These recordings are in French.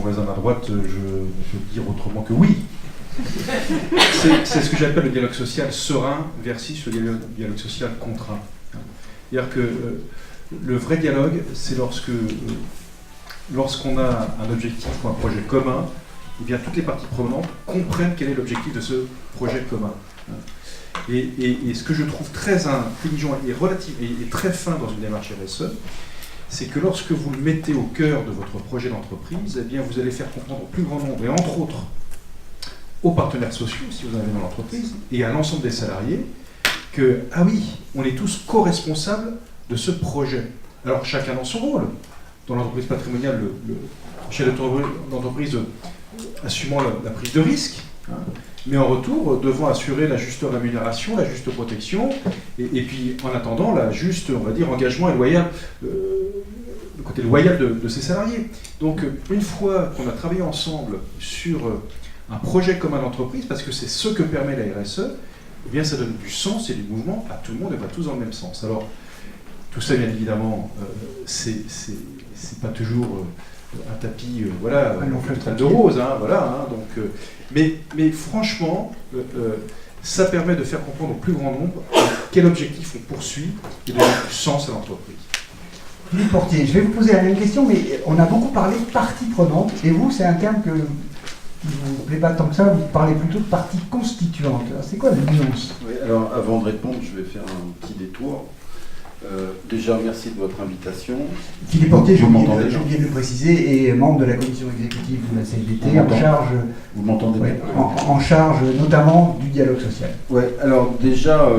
voisin à droite, je veux dire autrement que oui. C'est ce que j'appelle le dialogue social serein versus le dialogue social contraint. C'est-à-dire que le vrai dialogue, c'est lorsqu'on a un objectif ou un projet commun, eh bien, toutes les parties prenantes comprennent quel est l'objectif de ce projet commun. Et ce que je trouve très intelligent et très fin dans une démarche RSE, c'est que lorsque vous le mettez au cœur de votre projet d'entreprise, eh bien, vous allez faire comprendre au plus grand nombre, et entre autres aux partenaires sociaux, si vous en avez dans l'entreprise, et à l'ensemble des salariés, que, ah oui, on est tous co-responsables de ce projet. Alors, chacun dans son rôle. Dans l'entreprise patrimoniale, le chef d'entreprise assumant la prise de risque, hein, mais en retour, devant assurer la juste rémunération, la juste protection, et puis, en attendant, la juste, on va dire, engagement et loyal, le côté loyal de ses salariés. Donc, une fois qu'on a travaillé ensemble sur un projet commun d'entreprise, parce que c'est ce que permet la RSE, eh bien, ça donne du sens et du mouvement à tout le monde et va tous dans le même sens. Alors, tout ça, bien évidemment, c'est pas toujours un tapis, voilà, un de rose, hein, voilà. Hein, donc, mais franchement, ça permet de faire comprendre au plus grand nombre quel objectif on poursuit et de donner du sens à l'entreprise. Philippe Portier, je vais vous poser la même question, mais on a beaucoup parlé de parties prenantes, et vous, c'est un terme qui ne vous plaît pas tant que ça, vous parlez plutôt de parties constituantes. C'est quoi la nuance? Oui, alors avant de répondre, je vais faire un petit détour. Déjà, merci de votre invitation. Philippe Portier, j'ai oublié de le préciser, est membre de la commission exécutive de la CFDT, en charge, vous m'entendez bien, en charge notamment du dialogue social. Oui, alors déjà,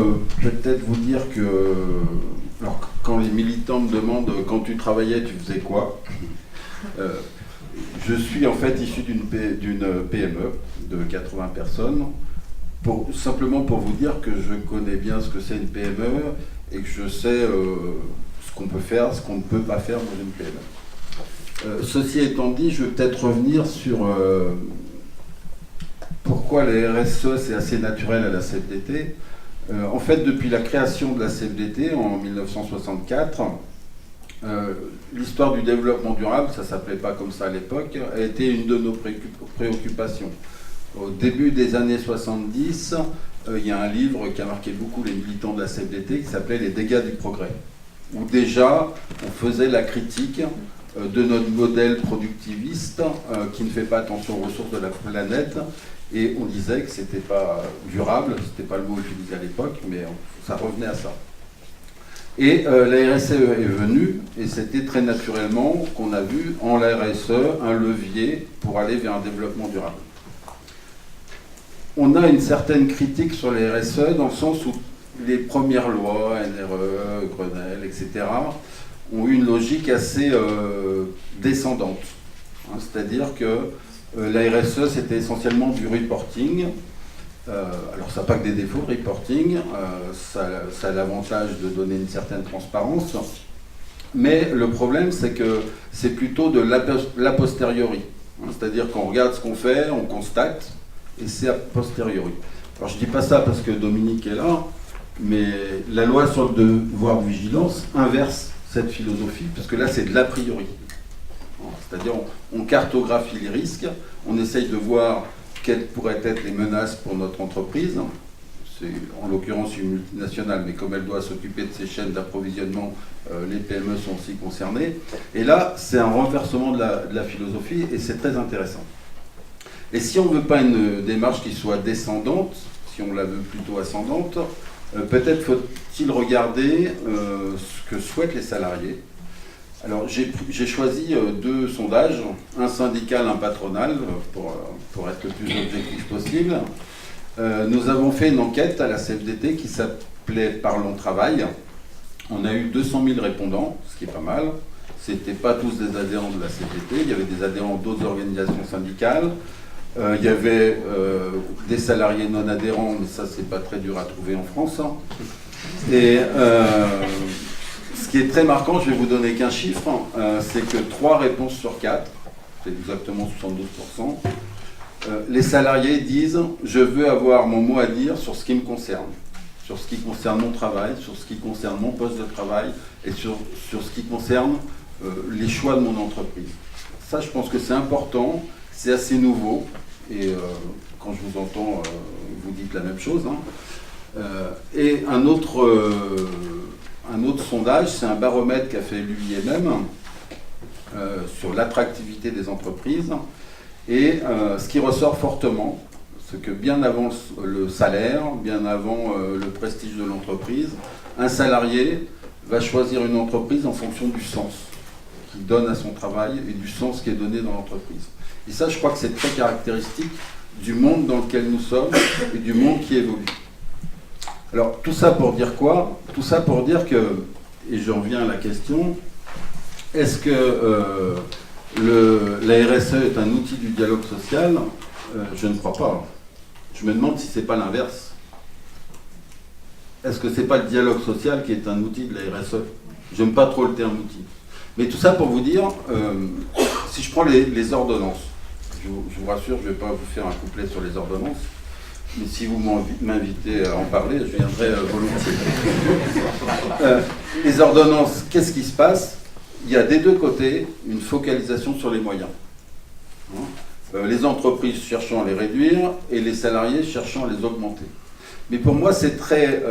peut-être vous dire que alors, quand les militants me demandent quand tu travaillais, tu faisais quoi, je suis en fait issu d'une PME de 80 personnes, simplement pour vous dire que je connais bien ce que c'est une PME et que je sais ce qu'on peut faire, ce qu'on ne peut pas faire dans une PME. Ceci étant dit, je vais peut-être revenir sur pourquoi la RSE c'est assez naturel à la CFDT. En fait, depuis la création de la CFDT en 1964, l'histoire du développement durable, ça ne s'appelait pas comme ça à l'époque, a été une de nos préoccupations. Au début des années 70, il y a un livre qui a marqué beaucoup les militants de la CFDT qui s'appelait « Les dégâts du progrès », où déjà on faisait la critique de notre modèle productiviste qui ne fait pas attention aux ressources de la planète, et on disait que c'était pas durable, c'était pas le mot utilisé à l'époque, mais ça revenait à ça. Et la RSE est venue, et c'était très naturellement qu'on a vu en la RSE un levier pour aller vers un développement durable. On a une certaine critique sur les RSE dans le sens où les premières lois, NRE, Grenelle, etc., ont eu une logique assez descendante. Hein, c'est-à-dire que la RSE, c'était essentiellement du reporting. Alors, ça n'a pas que des défauts, le reporting. Ça a l'avantage de donner une certaine transparence. Mais le problème, c'est que c'est plutôt de l'a posteriori. Hein, c'est-à-dire qu'on regarde ce qu'on fait, on constate, et c'est a posteriori. Alors, je ne dis pas ça parce que Dominique est là, mais la loi sur le devoir de vigilance inverse cette philosophie, parce que là, c'est de l'a priori. C'est-à-dire, on cartographie les risques, on essaye de voir quelles pourraient être les menaces pour notre entreprise. C'est en l'occurrence une multinationale, mais comme elle doit s'occuper de ses chaînes d'approvisionnement, les PME sont aussi concernées. Et là, c'est un renversement de la philosophie, et c'est très intéressant. Et si on ne veut pas une démarche qui soit descendante, si on la veut plutôt ascendante, peut-être faut-il regarder ce que souhaitent les salariés. Alors j'ai choisi deux sondages, un syndical, un patronal, pour être le plus objectif possible. Nous avons fait une enquête à la CFDT qui s'appelait « Parlons travail ». On a eu 200 000 répondants, ce qui est pas mal. Ce n'étaient pas tous des adhérents de la CFDT, il y avait des adhérents d'autres organisations syndicales. Il y avait des salariés non adhérents, mais ça c'est pas très dur à trouver en France. Hein. Et ce qui est très marquant, je vais vous donner qu'un chiffre, c'est que 3 réponses sur 4, c'est exactement 72%, les salariés disent « je veux avoir mon mot à dire sur ce qui me concerne ». Sur ce qui concerne mon travail, sur ce qui concerne mon poste de travail et sur ce qui concerne les choix de mon entreprise. Ça, je pense que c'est important, c'est assez nouveau, et quand je vous entends, vous dites la même chose. Hein. Et un autre sondage, c'est un baromètre qu'a fait l'UIMM sur l'attractivité des entreprises, et ce qui ressort fortement, c'est que bien avant le salaire, bien avant le prestige de l'entreprise, un salarié va choisir une entreprise en fonction du sens qu'il donne à son travail et du sens qui est donné dans l'entreprise. Et ça, je crois que c'est très caractéristique du monde dans lequel nous sommes et du monde qui évolue. Alors, tout ça pour dire quoi? Tout ça pour dire que, et j'en viens à la question, est-ce que la RSE est un outil du dialogue social? Je ne crois pas. Je me demande si ce n'est pas l'inverse. Est-ce que ce n'est pas le dialogue social qui est un outil de la RSE? J'aime pas trop le terme outil. Mais tout ça pour vous dire, si je prends les ordonnances, je vous rassure, je ne vais pas vous faire un couplet sur les ordonnances, mais si vous m'invitez à en parler, je viendrai volontiers. Les ordonnances, qu'est-ce qui se passe? Il y a des deux côtés une focalisation sur les moyens. Les entreprises cherchant à les réduire et les salariés cherchant à les augmenter. Mais pour moi, c'est très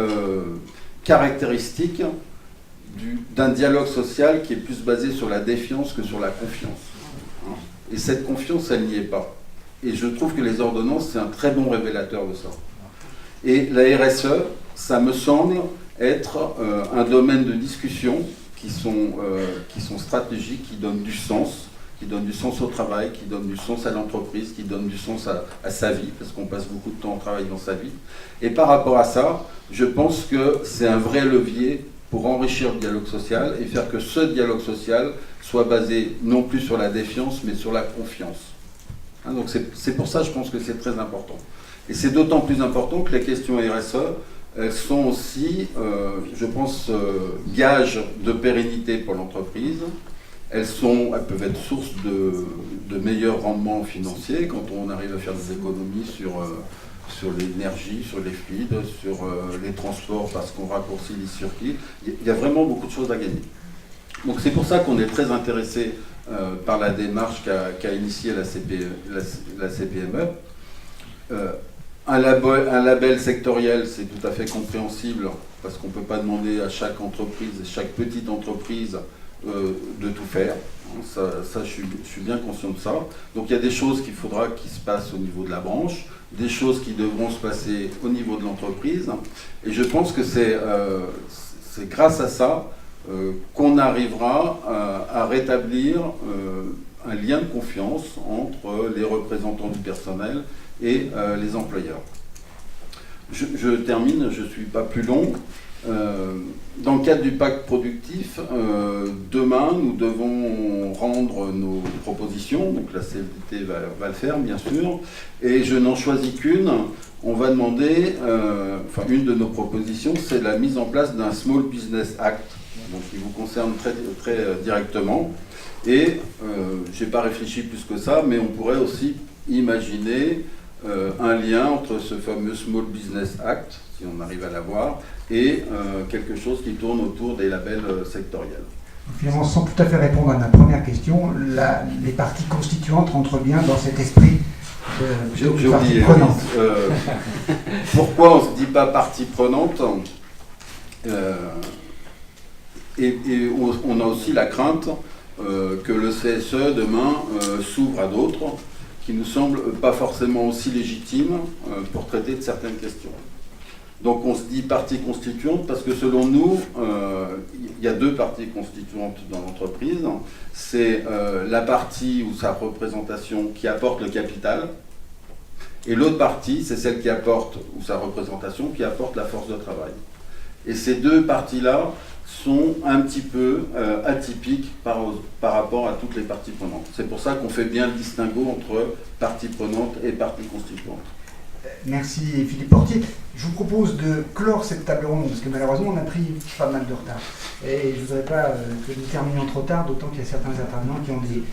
caractéristique d'un dialogue social qui est plus basé sur la défiance que sur la confiance. Et cette confiance, elle n'y est pas. Et je trouve que les ordonnances, c'est un très bon révélateur de ça. Et la RSE, ça me semble être un domaine de discussion qui sont stratégiques, qui donnent du sens au travail, qui donnent du sens à l'entreprise, qui donnent du sens à sa vie, parce qu'on passe beaucoup de temps au travail dans sa vie. Et par rapport à ça, je pense que c'est un vrai levier pour enrichir le dialogue social et faire que ce dialogue social soit basé non plus sur la défiance, mais sur la confiance. Hein, donc c'est pour ça, je pense que c'est très important. Et c'est d'autant plus important que les questions RSE, elles sont aussi, je pense, gages de pérennité pour l'entreprise. Elles peuvent être source de meilleurs rendements financiers quand on arrive à faire des économies sur l'énergie, sur les fluides, sur les transports parce qu'on raccourcit les circuits. Il y a vraiment beaucoup de choses à gagner. Donc c'est pour ça qu'on est très intéressé par la démarche qu'a initiée la CPME. Un label sectoriel, c'est tout à fait compréhensible parce qu'on ne peut pas demander à chaque entreprise, chaque petite entreprise de tout faire. Ça je suis bien conscient de ça. Donc il y a des choses qu'il faudra qu'ils se passent au niveau de la branche, des choses qui devront se passer au niveau de l'entreprise. Et je pense que c'est grâce à ça qu'on arrivera à rétablir un lien de confiance entre les représentants du personnel et les employeurs. Je termine, je ne suis pas plus long. Dans le cadre du pacte productif, demain, nous devons rendre nos propositions, donc la CFDT va le faire, bien sûr, et je n'en choisis qu'une. On va demander, une de nos propositions, c'est la mise en place d'un Small Business Act, donc qui vous concerne très, très directement. Et je n'ai pas réfléchi plus que ça, mais on pourrait aussi imaginer un lien entre ce fameux Small Business Act, si on arrive à l'avoir, et quelque chose qui tourne autour des labels sectoriels. Finalement, sans tout à fait répondre à ma première question, les parties constituantes rentrent bien dans cet esprit de partie prenante. Pourquoi on ne se dit pas partie prenante et on a aussi la crainte que le CSE demain s'ouvre à d'autres qui nous semblent pas forcément aussi légitimes pour traiter de certaines questions. Donc on se dit partie constituante parce que selon nous, il y a deux parties constituantes dans l'entreprise. C'est la partie ou sa représentation qui apporte le capital, et l'autre partie, c'est celle qui apporte, ou sa représentation, qui apporte la force de travail. Et ces deux parties-là sont un petit peu atypiques par rapport à toutes les parties prenantes. C'est pour ça qu'on fait bien le distinguo entre partie prenante et partie constituante. Merci Philippe Portier. Je vous propose de clore cette table ronde, parce que malheureusement on a pris pas mal de retard. Et je ne voudrais pas que nous terminions trop tard, d'autant qu'il y a certains intervenants qui ont des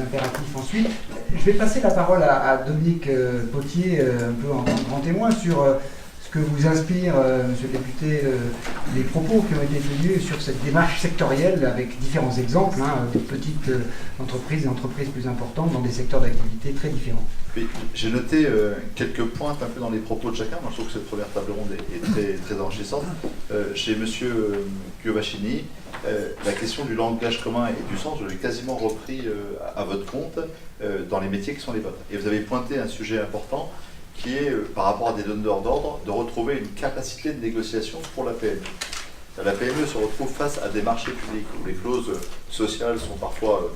impératifs ensuite. Je vais passer la parole à Dominique Potier, un peu en grand témoin, ce que vous inspire, monsieur le député, les propos qui ont été tenus sur cette démarche sectorielle avec différents exemples, de petites entreprises et entreprises plus importantes dans des secteurs d'activité très différents. Oui, j'ai noté quelques points un peu dans les propos de chacun. Moi, je trouve que cette première table ronde est très, très enrichissante. Chez M. Piovacini, la question du langage commun et du sens, je l'ai quasiment repris à votre compte dans les métiers qui sont les vôtres. Et vous avez pointé un sujet important qui est, par rapport à des donneurs d'ordre, de retrouver une capacité de négociation pour la PME. La PME se retrouve face à des marchés publics où les clauses sociales sont parfois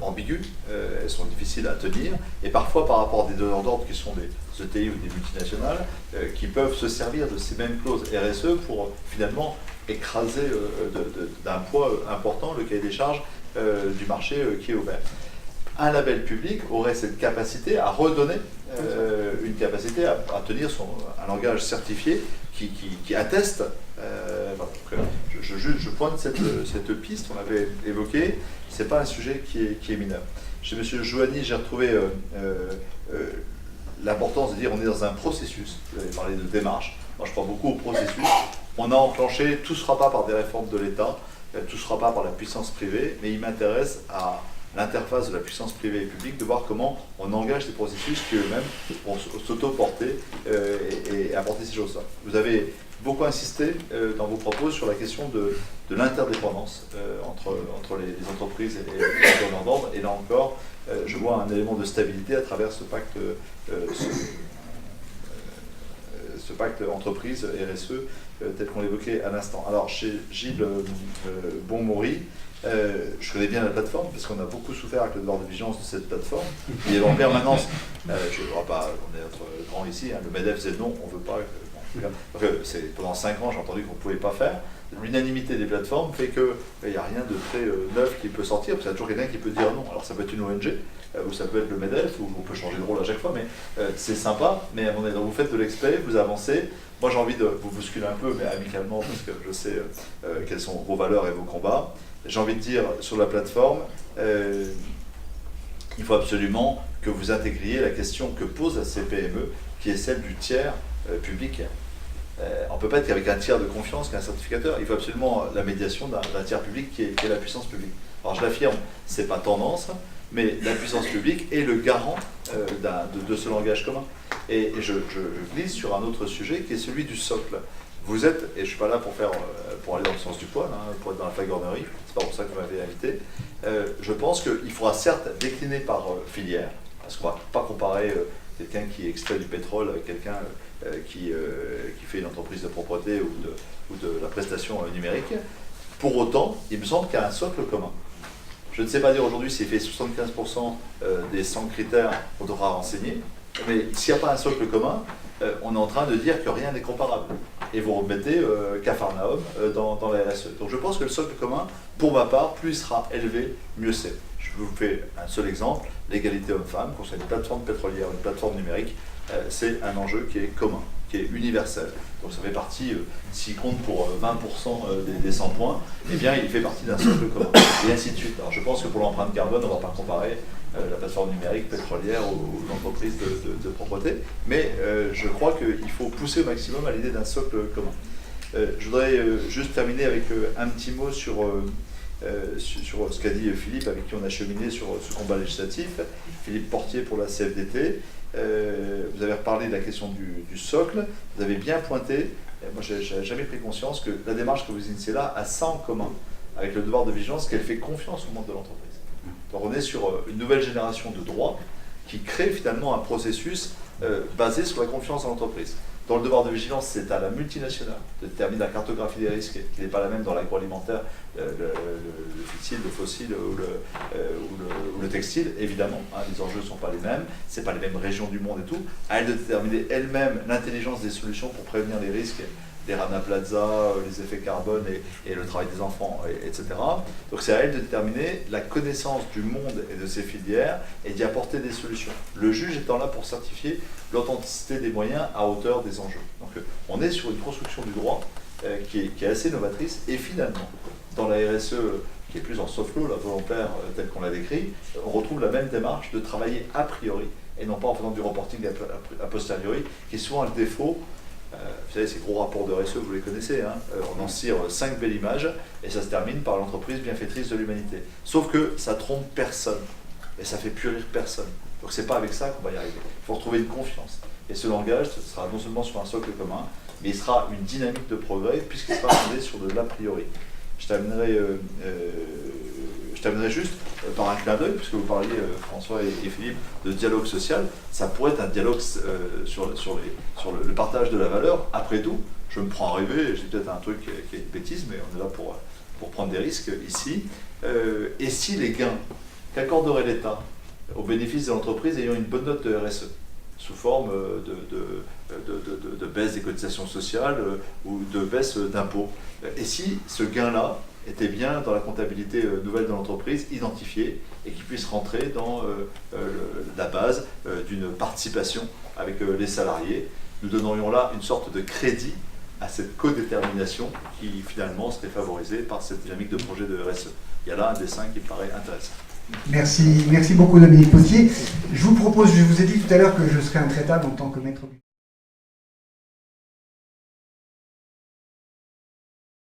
ambiguës, elles sont difficiles à tenir, et parfois par rapport à des donneurs d'ordre qui sont des ETI ou des multinationales, qui peuvent se servir de ces mêmes clauses RSE pour finalement écraser d'un poids important le cahier des charges du marché qui est ouvert. Un label public aurait cette capacité à redonner une capacité à tenir un langage certifié qui atteste. Je pointe cette piste, on l'avait évoquée, ce n'est pas un sujet qui est mineur. Chez M. Joanny, j'ai retrouvé l'importance de dire on est dans un processus. Vous avez parlé de démarche. Moi, je crois beaucoup au processus. On a enclenché, tout ne sera pas par des réformes de l'État, tout ne sera pas par la puissance privée, mais il m'intéresse à l'interface de la puissance privée et publique, de voir comment on engage ces processus qui eux-mêmes vont s'auto-porter et apporter ces choses-là. Vous avez beaucoup insisté dans vos propos sur la question de l'interdépendance entre les entreprises et les donneurs d'ordre, et là encore, je vois un élément de stabilité à travers ce pacte, ce pacte entreprise RSE tel qu'on l'évoquait à l'instant. Alors chez Gilles Bonmaury, je connais bien la plateforme parce qu'on a beaucoup souffert avec le devoir de vigilance de cette plateforme. Il y avait en permanence, je ne vois pas, on est notre grand ici, le MEDEF disait non, on ne veut pas. Pendant 5 ans, j'ai entendu qu'on ne pouvait pas faire. L'unanimité des plateformes fait qu'il n'y a rien de très neuf qui peut sortir, parce qu'il y a toujours quelqu'un qui peut dire non. Alors ça peut être une ONG, ou ça peut être le MEDEF, ou on peut changer de rôle à chaque fois, mais c'est sympa. Mais à mon avis, vous faites de l'expert, vous avancez. Moi j'ai envie de vous bousculer un peu, mais amicalement, parce que je sais quelles sont vos valeurs et vos combats. J'ai envie de dire, sur la plateforme, il faut absolument que vous intégriez la question que pose la CPME, qui est celle du tiers public. On ne peut pas être qu'avec un tiers de confiance qu'un certificateur. Il faut absolument la médiation d'un tiers public qui est la puissance publique. Alors je l'affirme, ce n'est pas tendance, mais la puissance publique est le garant de ce langage commun. Et je glisse sur un autre sujet qui est celui du socle. Vous êtes, et je ne suis pas là pour aller dans le sens du poil, pour être dans la flagornerie, c'est pas pour ça que vous m'avez invité. Je pense qu'il faudra certes décliner par filière, parce qu'on ne va pas comparer quelqu'un qui extrait du pétrole avec quelqu'un qui fait une entreprise de propreté ou de la prestation numérique. Pour autant, il me semble qu'il y a un socle commun. Je ne sais pas dire aujourd'hui s'il fait 75% des 100 critères qu'on devra renseigner, mais s'il n'y a pas un socle commun, on est en train de dire que rien n'est comparable. Et vous remettez Capharnaüm dans la RSE. Donc je pense que le socle commun, pour ma part, plus il sera élevé, mieux c'est. Je vous fais un seul exemple, l'égalité homme-femme, qu'on soit une plateforme pétrolière ou une plateforme numérique, c'est un enjeu qui est commun, qui est universel. Donc ça fait partie, s'il compte pour 20% des 100 points, eh bien il fait partie d'un socle commun, et ainsi de suite. Alors je pense que pour l'empreinte carbone, on ne va pas comparer la plateforme numérique pétrolière ou l'entreprise de propreté, mais je crois qu'il faut pousser au maximum à l'idée d'un socle commun. Je voudrais juste terminer avec un petit mot sur ce qu'a dit Philippe, avec qui on a cheminé sur ce combat législatif, Philippe Portier pour la CFDT. Vous avez reparlé de la question du socle, vous avez bien pointé, moi je n'avais jamais pris conscience que la démarche que vous initiez là a ça en commun avec le devoir de vigilance, qu'elle fait confiance au monde de l'entreprise. Donc on est sur une nouvelle génération de droits qui crée finalement un processus basé sur la confiance en l'entreprise. Dans le devoir de vigilance, c'est à la multinationale de déterminer la cartographie des risques, qui n'est pas la même dans l'agroalimentaire, le textile, le fossile ou le textile, évidemment. Les enjeux ne sont pas les mêmes, ce n'est pas les mêmes régions du monde et tout. À elle de déterminer elle-même l'intelligence des solutions pour prévenir les risques, les Rana Plaza, les effets carbone et le travail des enfants, etc. Donc c'est à elle de déterminer la connaissance du monde et de ses filières et d'y apporter des solutions. Le juge étant là pour certifier l'authenticité des moyens à hauteur des enjeux. Donc on est sur une construction du droit qui est assez novatrice, et finalement, dans la RSE qui est plus en soft law, la volontaire telle qu'on l'a décrit, on retrouve la même démarche de travailler a priori et non pas en faisant du reporting a posteriori, qui est souvent le défaut Vous savez, ces gros rapports de RSE, vous les connaissez, hein. On en cire 5 belles images et ça se termine par l'entreprise bienfaitrice de l'humanité. Sauf que ça trompe personne et ça fait puérir personne. Donc c'est pas avec ça qu'on va y arriver. Il faut retrouver une confiance. Et ce langage, ce sera non seulement sur un socle commun, mais il sera une dynamique de progrès puisqu'il sera fondé sur de l'a priori. Je terminerai juste par un clin d'œil, puisque vous parliez, François et Philippe, de dialogue social. Ça pourrait être un dialogue sur le partage de la valeur. Après tout, je me prends à rêver, j'ai peut-être un truc qui est une bêtise, mais on est là pour prendre des risques ici. Et si les gains qu'accorderait l'État au bénéfice de l'entreprise ayant une bonne note de RSE, sous forme de baisse des cotisations sociales ou de baisse d'impôts. Et si ce gain-là était bien dans la comptabilité nouvelle de l'entreprise, identifié, et qu'il puisse rentrer dans la base d'une participation avec les salariés, nous donnerions là une sorte de crédit à cette codétermination qui finalement serait favorisée par cette dynamique de projet de RSE. Il y a là un dessin qui me paraît intéressant. Merci beaucoup Dominique Potier. Je vous ai dit tout à l'heure que je serais intraitable en tant que maître.